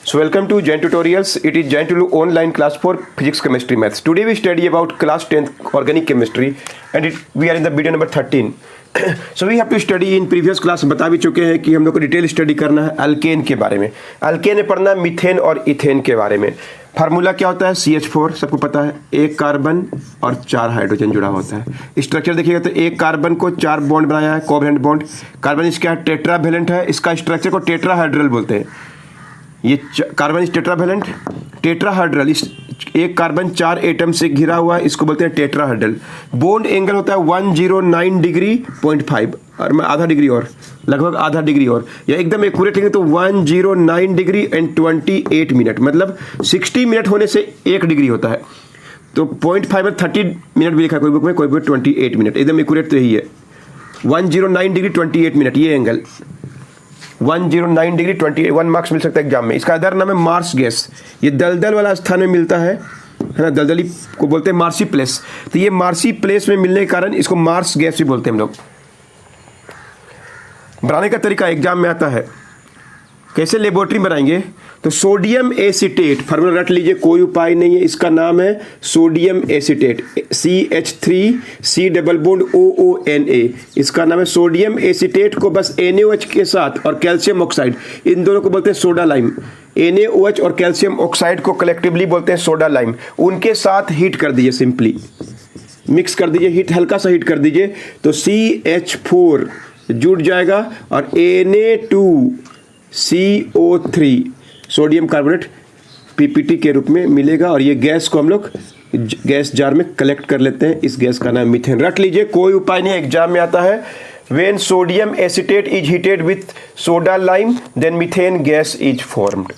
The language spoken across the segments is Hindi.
So welcome to Jain Tutorials. It is Jain Tulu online class for physics, chemistry, maths. Today we study about class 10th organic chemistry and we are in the video number 13. So we have to study in previous class बता भी चुके हैं कि हम लोग को डिटेल स्टडी करना है अल्केन के बारे में। अल्केन में पढ़ना है मीथेन और इथेन के बारे में। फार्मूला क्या होता है CH4 सबको पता है, एक कार्बन और 4 हाइड्रोजन जुड़ा होता है। स्ट्रक्चर देखिएगा तो एक कार्बन को 4 बॉन्ड बनाया है, कोवैलेंट बॉन्ड। कार्बन इसका टेट्रावैलेंट है, इसका स्ट्रक्चर को टेट्राहाइड्रल बोलते हैं। ये कार्बन इस टेट्रावैलेंट, टेट्राहाइड्रल, इस एक कार्बन 4 एटम से घिरा हुआ है, इसको बोलते हैं टेट्राहाइड्रल। बॉन्ड एंगल होता है 109 डिग्री 0.5 और मैं आधा डिग्री और लगभग आधा डिग्री और या एकदम एक्यूरेट लिखेंगे तो 109 डिग्री एंड 28 मिनट, मतलब 60 मिनट होने से 1 डिग्री होता है। तो 0.5 में 30 मिनट भी लिखा कोई बुक में, कोई बुक 28 मिनट, एकदम एक्यूरेट तो यही है। 109 डिग्री 28 मिनट ये एंगल 109 डिग्री 21 मार्क्स मिल सकता है एग्जाम में। इसका अदर नाम है मार्स गैस। ये दलदल वाला स्थान में मिलता है ना, दलदली को बोलते हैं मार्सी प्लेस। तो ये मार्सी प्लेस में मिलने के कारण इसको मार्स गैस भी बोलते हैं हम लोग। बनाने का तरीका एग्जाम में आता है, कैसे लेबोरेटरी में बनाएंगे तो सोडियम एसीटेट, फार्मूला रट लीजिए, कोई उपाय नहीं है, इसका नाम है sodium acetate, CH3C double bond OONA, इसका नाम है सोडियम एसीटेट को बस NaOH के साथ और कैल्शियम ऑक्साइड, इन दोनों को बोलते हैं सोडा लाइम। NaOH और कैल्शियम ऑक्साइड को कलेक्टिवली बोलते हैं सोडा लाइम। उनके साथ हीट कर दीजिए, सिंपली मिक्स कर दीजिए, हीट हल्का सा हीट कर दीजिए तो CH4 जुड़ जाएगा और Na2CO3 सोडियम कार्बोनेट PPT के रूप में मिलेगा और ये गैस को हम लोग गैस जार में कलेक्ट कर लेते हैं। इस गैस का नाम मीथेन। रट लीजिए, कोई उपाय नहीं, एग्जाम में आता है। When sodium acetate is heated with soda lime then methane gas is formed.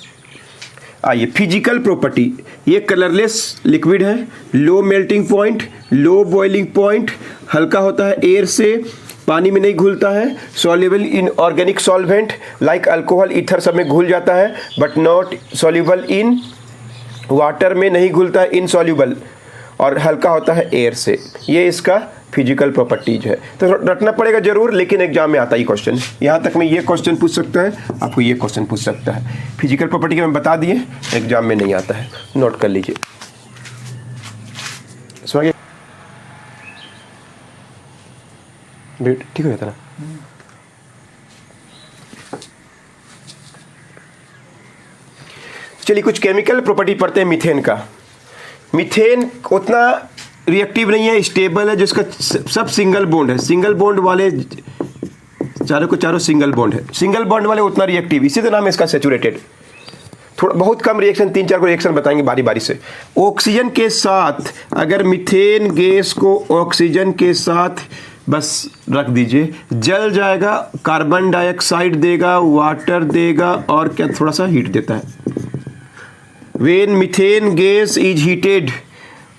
आइए फिजिकल प्रॉपर्टी, ये कलरलेस लिक्विड है, low melting point, low boiling point, हल्का होता है एयर से, पानी में नहीं घुलता है, soluble in organic solvent like alcohol, ether सब में घुल जाता है, but not soluble in water में नहीं घुलता है, इनसॉल्युबल, और हल्का होता है एयर से। ये इसका फिजिकल प्रॉपर्टीज है। तो रटना पड़ेगा जरूर, लेकिन एग्जाम में आता ही क्वेश्चन। यहाँ तक में ये क्वेश्चन पूछ सकता है, आपको ये क्वेश्चन पूछ सकता है। फिजिकल प्रॉपर्टी के मैं बता दिए, एग्जाम में नहीं आता है, नोट कर लीजिए। समझिए, ठीक हो जाता ना। चलिए कुछ केमिकल प्रॉपर्टी पढ़ते हैं मीथेन का। मीथेन उतना रिएक्टिव नहीं है, स्टेबल है, जिसका सब सिंगल बॉन्ड है। सिंगल बॉन्ड वाले चारों को चारों सिंगल बॉन्ड है, सिंगल बॉन्ड वाले उतना रिएक्टिव, इसी तो नाम है इसका सैचुरेटेड। थोड़ा बहुत कम रिएक्शन, 3-4 को रिएक्शन बताएंगे बारी बारी से। ऑक्सीजन के साथ, अगर मीथेन गैस को ऑक्सीजन के साथ बस रख दीजिए, जल जाएगा, कार्बन डाइऑक्साइड देगा, वाटर देगा और क्या थोड़ा सा हीट देता है। When methane gas is heated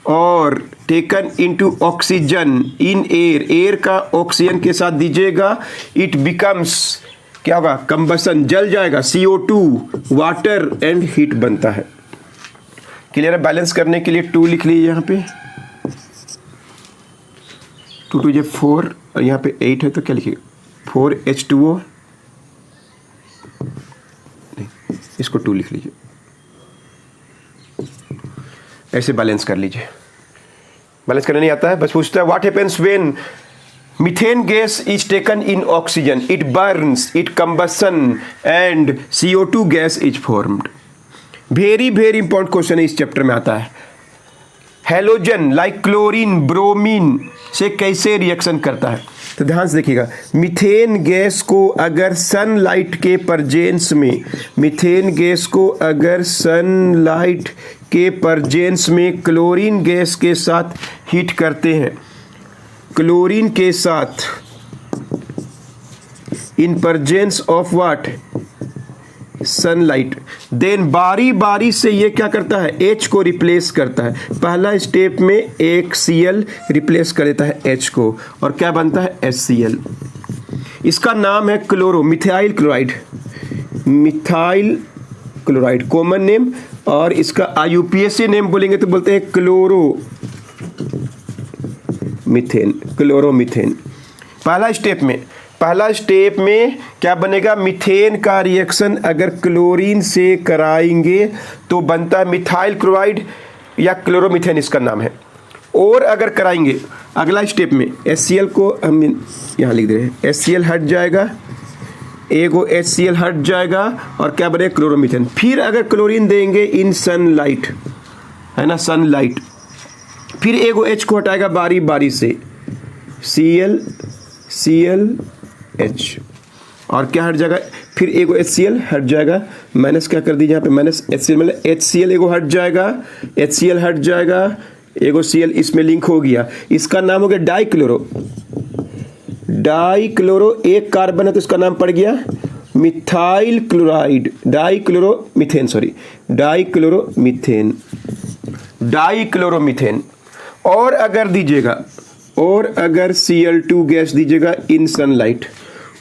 और taken into oxygen in air, air का ऑक्सीजन के साथ दीजिएगा, इट बिकम्स, क्या होगा, कंबसन, जल जाएगा, CO2, वाटर एंड हीट बनता है। क्लियर है? बैलेंस करने के लिए 2 लिख लीजिए यहाँ पे, 2 2 4 और यहाँ पे 8 है तो क्या लिखिएगा, 4H2O, नहीं इसको 2 लिख लीजिए, ऐसे बैलेंस कर लीजिए। बैलेंस करने नहीं आता है, बस पूछता है what happens when methane gas is taken in oxygen, it Burns, it combustion and CO2 gas is formed. Very very important question है, इस चैप्टर में आता है। हेलोजन लाइक क्लोरीन, ब्रोमीन से कैसे रिएक्शन करता है, तो ध्यान से देखिएगा। मीथेन गैस को अगर सनलाइट के परजेंस में, मीथेन गैस को अगर सनलाइट के परजेंस में क्लोरीन गैस के साथ हीट करते हैं, क्लोरीन के साथ, इन परजेंस ऑफ व्हाट, सनलाइट, देन बारी बारी से ये क्या करता है, H को रिप्लेस करता है। पहला स्टेप में एक Cl रिप्लेस कर देता है H को और क्या बनता है, HCl। इसका नाम है chloro methyl chloride, methyl chloride common name, और इसका IUPAC नेम बोलेंगे तो बोलते हैं क्लोरो मीथेन, क्लोरोमीथेन। पहला स्टेप में पहला स्टेप में क्या बनेगा, मीथेन का रिएक्शन अगर क्लोरीन से कराएंगे तो बनता है मिथाइल क्लोराइड या क्लोरोमीथेन, इसका नाम है। और अगर कराएंगे अगला स्टेप में HCl को हम यहाँ लिख दे रहे हैं, HCl हट जाएगा, एगो HCl हट जाएगा और क्या बनेगा, क्लोरोमीथेन। फिर अगर क्लोरीन देंगे इन सनलाइट, है ना, सनलाइट, फिर एगो H को हटाएगा बारी बारी से, ClH, और क्या हट जाएगा, फिर एगो HCl हट जाएगा, माइनस क्या कर दीजिए यहाँ पे, माइनस HCl, मतलब HCl एगो हट जाएगा, HCl हट जाएगा, एगो Cl इसमें लिंक हो गया, इसका नाम हो गया डाइक्लोरो। डाइक्लोरो एक कार्बन है तो इसका नाम पड़ गया methyl chloride, dichloromethane, sorry dichloromethane, dichloromethane. और अगर दीजिएगा, और अगर Cl2 गैस दीजिएगा इन सनलाइट,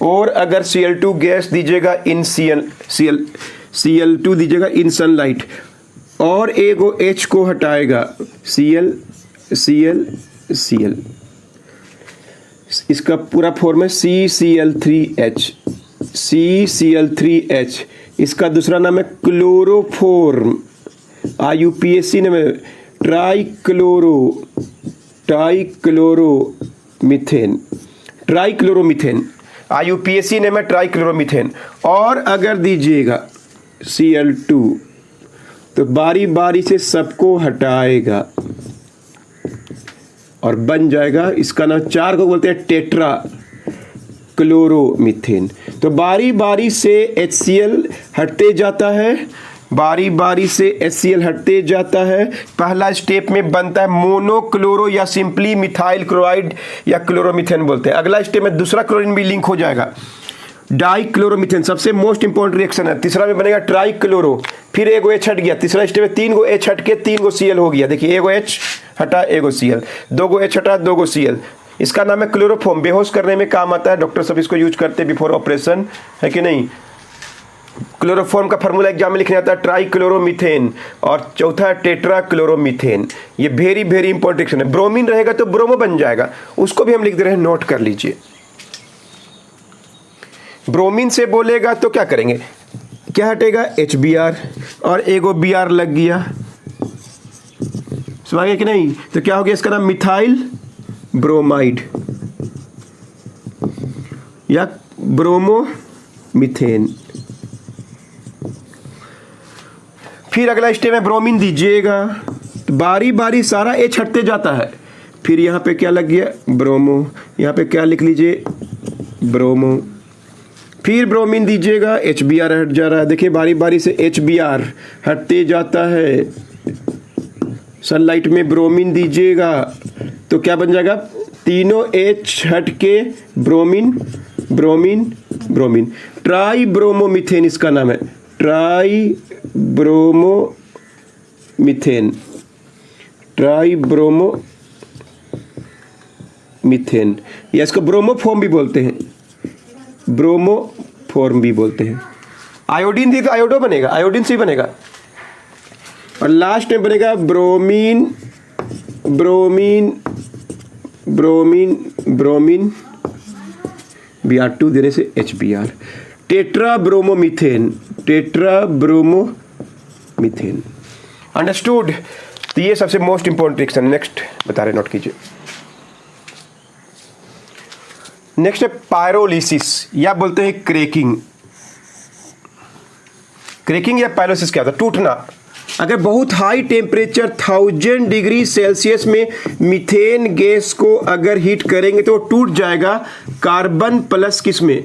और अगर Cl2 गैस दीजिएगा इन Cl2 दीजिएगा इन सनलाइट, और एगो H को हटाएगा, Cl, इसका पूरा फॉर्म है CCl3H, इसका दूसरा नाम है क्लोरोफॉर्म, IUPAC नाम है ट्राइक्लोरोमीथेन, IUPAC नेम है ट्राइक्लोरोमीथेन। और अगर दीजिएगा Cl2 तो बारी बारी से सबको हटाएगा और बन जाएगा, इसका नाम 4 को बोलते हैं टेट्रा क्लोरोमीथेन। तो बारी बारी से HCl हटते जाता है, बारी बारी से HCl हटते जाता है। पहला स्टेप में बनता है मोनोक्लोरो या सिंपली मिथाइल क्लोराइड या क्लोरोमीथेन बोलते हैं। अगला स्टेप में दूसरा क्लोरीन भी लिंक हो जाएगा, डाइक्लोरोमीथेन सबसे मोस्ट इंपॉर्टेंट रिएक्शन है। तीसरा में बनेगा ट्राइक्लोरो, फिर एगो H हट गया, तीसरा स्टेप में 3 गो H हट के 3 गो Cl हो गया। देखिए एगो H हटा एगो Cl, 2 गो H हटा 2 गो Cl, इसका नाम है क्लोरोफॉर्म। बेहोश करने में काम आता है, डॉक्टर सब इसको यूज करते हैं बिफोर ऑपरेशन, है कि नहीं। क्लोरोफॉर्म का फार्मूला एग्जाम में लिखने आता है ट्राइक्लोरोमीथेन, और चौथा है टेट्रा क्लोरोमीथेन। ये वेरी वेरी इंपॉर्टेंट रिएक्शन है। ब्रोमीन रहेगा तो ब्रोमो बन जाएगा, उसको भी हम लिख दे रहे हैं, नोट कर लीजिए। ब्रोमीन से बोलेगा तो क्या करेंगे, क्या हटेगा, HBr, और एगो Br लग गया, समझ गए कि नहीं। तो क्या हो गया, इसका नाम मिथाइल ब्रोमाइड या ब्रोमोमीथेन। फिर अगला स्टेप में ब्रोमीन दीजिएगा, तो बारी बारी सारा H हटते जाता है, फिर यहाँ पे क्या लग गया, ब्रोमो, यहाँ पे क्या लिख लीजिए, ब्रोमो। फिर ब्रोमीन दीजिएगा, HBr हट जा रहा है, देखिए बारी बारी से HBr हटते जाता है। सनलाइट में ब्रोमीन दीजिएगा तो क्या बन जाएगा, तीनों H हट के bromine, bromine, bromine, try bromomethane इसका नाम है, ट्राई ब्रोमोमीथेन, ट्राई ब्रोमोमीथेन, या इसको ब्रोमोफॉर्म भी बोलते हैं, ब्रोमोफॉर्म भी बोलते हैं। आयोडीन दी तो आयोडो बनेगा, आयोडीन से ही बनेगा। और लास्ट में बनेगा bromine, bromine, bromine, bromine, Br2 देने से HBr, tetra bromomethane, tetra bromomethane. Understood. तो ये सबसे मोस्ट इंपॉर्टेंट रिएक्शन। नेक्स्ट बता रहे, नोट कीजिए। नेक्स्ट है पायरोलिसिस, या बोलते हैं क्रेकिंग। क्रेकिंग या पायरोलिसिस क्या होता है, टूटना। अगर बहुत हाई टेम्परेचर 1000 डिग्री सेल्सियस में मीथेन गैस को अगर हीट करेंगे तो टूट जाएगा। कार्बन प्लस किस में,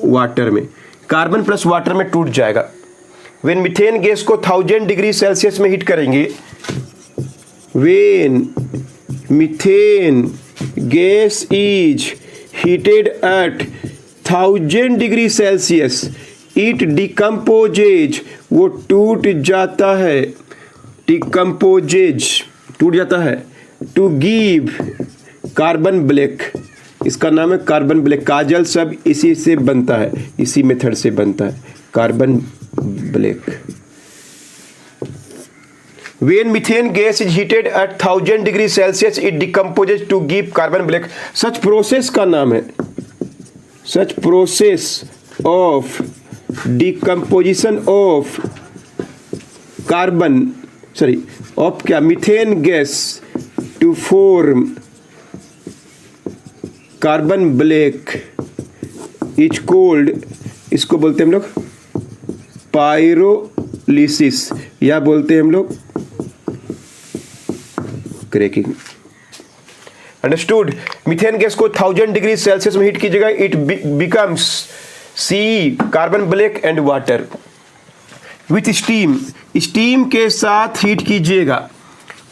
वाटर में, कार्बन प्लस वाटर में टूट जाएगा। व्हेन मीथेन गैस को 1000 डिग्री सेल्सियस में हीट करेंगे, when methane gas is heated at 1000 degree Celsius, it decomposes, वो टूट जाता है, डिकम्पोजेज टूट जाता है, टू गिव कार्बन ब्लैक, इसका नाम है कार्बन ब्लैक। काजल सब इसी से बनता है, इसी मेथड से बनता है, carbon black. When methane gas is heated at 1000 degree Celsius, it decomposes to give carbon black. Such process का नाम है such process of decomposition of methane gas to form carbon black is cold, इसको बोलते हैं हम लोग पायरोलिसिस या बोलते हैं हम लोग क्रैकिंग। अंडरस्टूड। मीथेन गैस को 1000 डिग्री सेल्सियस में हीट कीजिएगा, it becomes C carbon black and water with steam. Steam के साथ हीट कीजिएगा,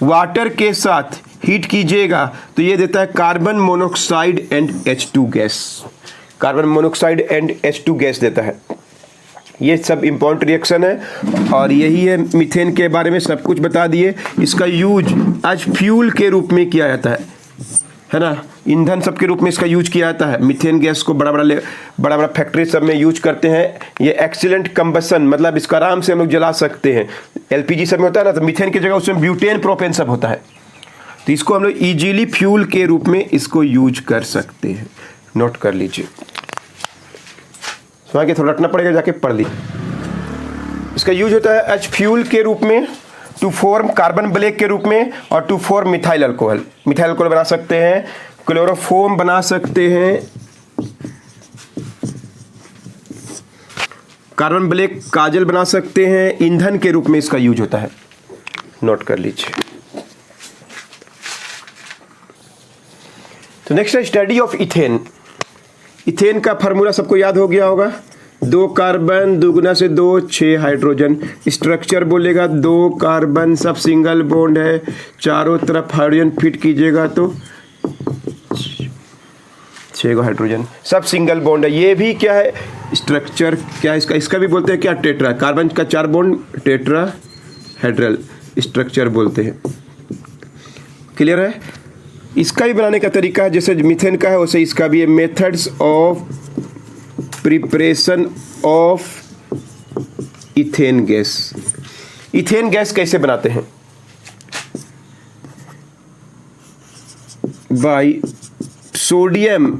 वाटर के साथ हीट कीजिएगा तो ये देता है carbon monoxide and H2 gas. Carbon monoxide and H2 gas देता है। ये सब इंपॉर्टेंट रिएक्शन है और यही है मीथेन के बारे में सब कुछ बता दिए। इसका यूज एज फ्यूल के रूप में किया जाता है ना, ईंधन सब के रूप में इसका यूज किया जाता है। मीथेन गैस को बड़ा बड़ा फैक्ट्री सब में यूज करते हैं। ये एक्सीलेंट कंबसन, मतलब इसका आराम से हम लोग जला सकते हैं। एलपीजी सब में होता है ना, तो मीथेन की जगह उसमें ब्यूटेन प्रोपेन सब होता है, तो इसको हम लोग इजीली फ्यूल के रूप में इसको यूज कर सकते हैं। नोट कर लीजिए, तो आगे थोड़ा रटना पड़ेगा, जाके पढ़ लीजिए। इसका यूज होता है एज फ्यूल के रूप में, टू फॉर्म कार्बन ब्लैक के रूप में, और to form methyl alcohol. Methyl alcohol बना सकते हैं, क्लोरोफोम बना सकते हैं, कार्बन ब्लैक काजल बना सकते हैं। ईंधन के रूप में इसका यूज होता है। नोट कर लीजिए। तो नेक्स्ट है स्टडी ऑफ इथेन। इथेन का फार्मूला सबको याद हो गया होगा, 2 कार्बन 2 गुना से 2 6 हाइड्रोजन। स्ट्रक्चर बोलेगा 2 कार्बन सब सिंगल बॉन्ड है, चारों तरफ हाइड्रोजन फिट कीजिएगा तो 6 हाइड्रोजन सब सिंगल बॉन्ड है। ये भी क्या है स्ट्रक्चर, क्या इसका भी बोलते हैं क्या टेट्रा, कार्बन का 4 बॉन्ड टेट्राहेड्रल स्ट्रक्चर बोलते हैं। क्लियर है। इसका भी बनाने का तरीका जैसे मीथेन का है वैसे इसका भी है। Methods of preparation of ethane gas. Ethane gas कैसे बनाते हैं? By sodium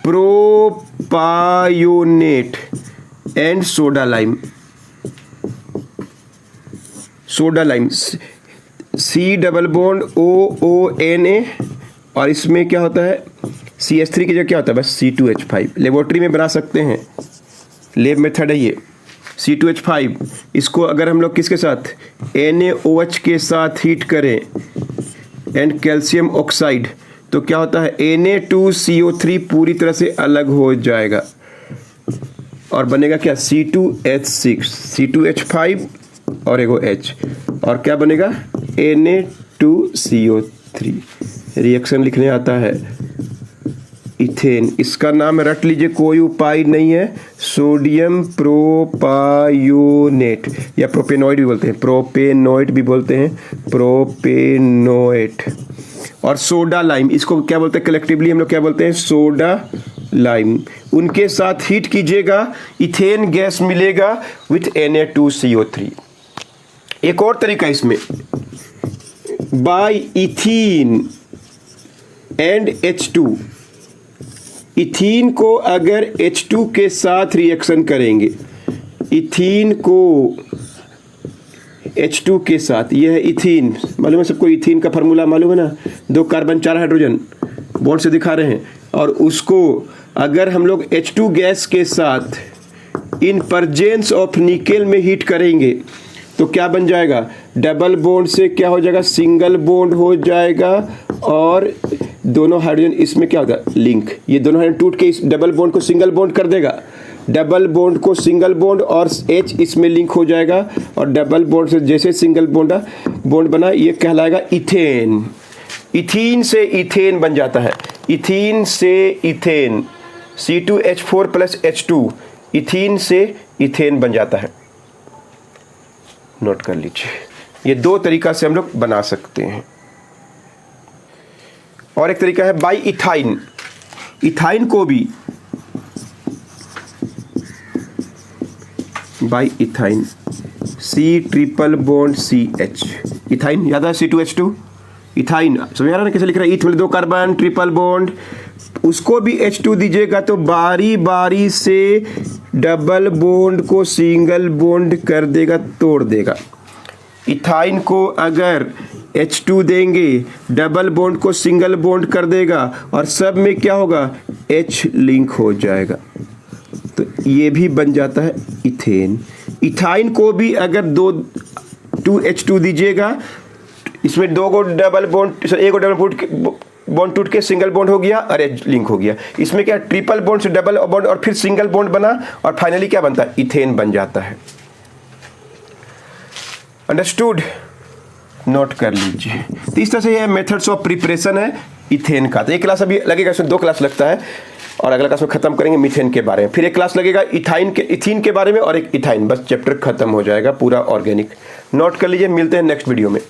propionate and soda lime. Soda lime C double bond OONA, और इसमें क्या होता है CH3 की जगह क्या होता है बस C2H5। लेबोरेटरी में बना सकते हैं, लेब मेथड है ये। C2H5 इसको अगर हम लोग किसके साथ NaOH के साथ हीट करें एंड कैल्शियम ऑक्साइड तो क्या होता है Na2CO3 पूरी तरह से अलग हो जाएगा और बनेगा क्या C2H6 C2H5 और एगो H, और क्या बनेगा Na2CO3। रिएक्शन लिखने आता है इथेन। इसका नाम रट लीजिए, कोई उपाय नहीं है, सोडियम प्रोपायोनेट या प्रोपेनॉइड भी बोलते हैं, प्रोपेनॉइड भी बोलते हैं, प्रोपेनॉइड। और सोडा लाइम, इसको क्या बोलते हैं कलेक्टिवली हम लोग क्या बोलते हैं सोडा लाइम। उनके साथ हीट कीजिएगा, इथेन गैस मिलेगा विथ Na2CO3। एक और तरीका इसमें, bye ethene and H2। Ethene को अगर H2 के साथ रिएक्शन करेंगे, इथीन को H2 के साथ, यह है इथीन, मालूम है सबको इथीन का फार्मूला मालूम है ना, 2 कार्बन 4 हाइड्रोजन बॉन्ड से दिखा रहे हैं। और उसको अगर हम लोग H2 गैस के साथ इन प्रेजेंस ऑफ निकेल में हीट करेंगे तो क्या बन जाएगा, डबल बॉन्ड से क्या हो जाएगा सिंगल बॉन्ड हो जाएगा, और दोनों हाइड्रोजन इसमें क्या होगा लिंक, ये दोनों हाइड्रोजन टूट के इस डबल बॉन्ड को सिंगल बॉन्ड कर देगा, डबल बॉन्ड को सिंगल बॉन्ड और H इसमें लिंक हो जाएगा, और डबल बॉन्ड से जैसे सिंगल बॉन्ड बना ये कहलाएगा इथेन। इथीन से इथेन बन जाता है, इथीन से इथेन, C2H4 + H2 इथीन से इथेन बन जाता है। नोट कर लीजिए, ये 2 तरीका से हम लोग बना सकते हैं। और एक तरीका है बाय इथाइन। इथाइन को भी by ethyne C triple bond CH, ethyne याद है C2H2 इथाइन। समझ आ रहा है कैसे लिख रहा है, ईथ में 2 कार्बन ट्रिपल बॉन्ड उसको भी H2 दीजिएगा तो बारी बारी से डबल बॉन्ड को सिंगल बॉन्ड कर देगा, तोड़ देगा। इथाइन को अगर H2 देंगे, डबल बॉन्ड को सिंगल बॉन्ड कर देगा और सब में क्या होगा, H लिंक हो जाएगा, तो ये भी बन जाता है इथेन। इथाइन को भी अगर 2H2 दीजिएगा, इसमें दो को डबल बॉन्ड, एक को डबल बॉन्ड टूट के सिंगल बॉन्ड हो गया और H लिंक हो गया। इसमें क्या, ट्रिपल बॉन्ड से डबल बॉन्ड और फिर सिंगल बॉन्ड बना और फाइनली क्या बनता है, इथेन बन जाता है। अंडरस्टूड, नोट कर लीजिए। तो इस तरह से ये मेथड्स ऑफ प्रिपरेशन है इथेन का। तो एक क्लास अभी लगेगा, इसमें 2 क्लास लगता है और अगला क्लास में खत्म करेंगे मीथेन के बारे में। फिर एक क्लास लगेगा इथीन के बारे में और एक इथाइन, बस चैप्टर खत्म हो जाएगा पूरा ऑर्गेनिक। नोट कर लीजिए, मिलते हैं नेक्स्ट वीडियो में।